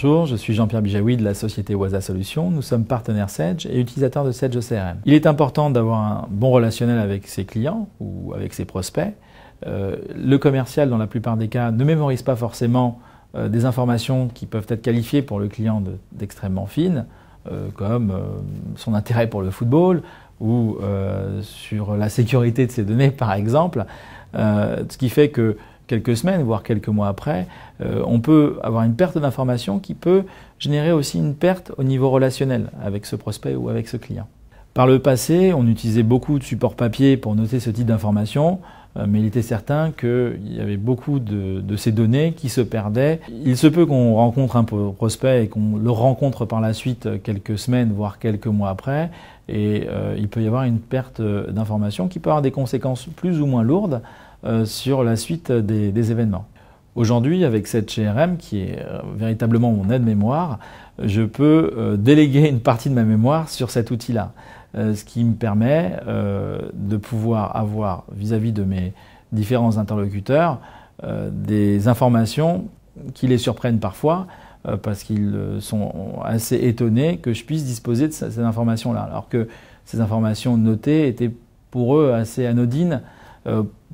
Bonjour, je suis Jean-Pierre Bijaoui de la société Waza Solutions. Nous sommes partenaires Sedge et utilisateurs de Sedge CRM. Il est important d'avoir un bon relationnel avec ses clients ou avec ses prospects. Le commercial, dans la plupart des cas, ne mémorise pas forcément des informations qui peuvent être qualifiées pour le client d'extrêmement fines, comme son intérêt pour le football ou sur la sécurité de ses données, par exemple. Ce qui fait que quelques semaines, voire quelques mois après, on peut avoir une perte d'information qui peut générer aussi une perte au niveau relationnel avec ce prospect ou avec ce client. Par le passé, on utilisait beaucoup de supports papier pour noter ce type d'informations, mais il était certain qu'il y avait beaucoup de ces données qui se perdaient. Il se peut qu'on rencontre un prospect et qu'on le rencontre par la suite quelques semaines, voire quelques mois après, et il peut y avoir une perte d'informations qui peut avoir des conséquences plus ou moins lourdes sur la suite des événements. Aujourd'hui, avec cette CRM qui est véritablement mon aide-mémoire, je peux déléguer une partie de ma mémoire sur cet outil-là, ce qui me permet de pouvoir avoir vis-à-vis de mes différents interlocuteurs des informations qui les surprennent parfois parce qu'ils sont assez étonnés que je puisse disposer de ces informations-là, alors que ces informations notées étaient pour eux assez anodines,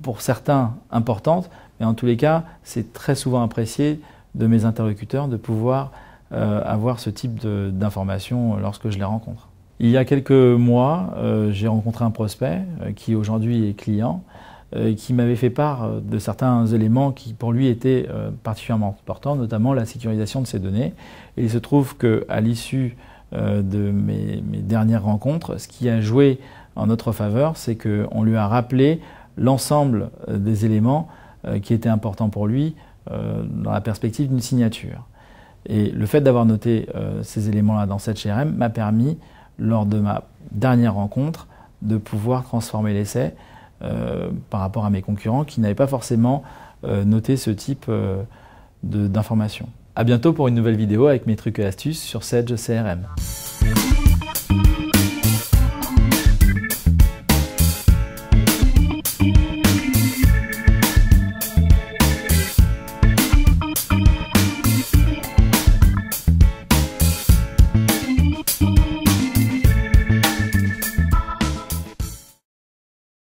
pour certains importantes, mais en tous les cas, c'est très souvent apprécié de mes interlocuteurs de pouvoir avoir ce type d'informations lorsque je les rencontre. Il y a quelques mois, j'ai rencontré un prospect qui aujourd'hui est client, qui m'avait fait part de certains éléments qui pour lui étaient particulièrement importants, notamment la sécurisation de ses données. Et il se trouve qu'à l'issue de mes dernières rencontres, ce qui a joué en notre faveur, c'est qu'on lui a rappelé l'ensemble des éléments qui étaient importants pour lui dans la perspective d'une signature. Et le fait d'avoir noté ces éléments-là dans cette CRM m'a permis, lors de ma dernière rencontre, de pouvoir transformer l'essai par rapport à mes concurrents qui n'avaient pas forcément noté ce type d'informations. À bientôt pour une nouvelle vidéo avec mes trucs et astuces sur Sedge CRM.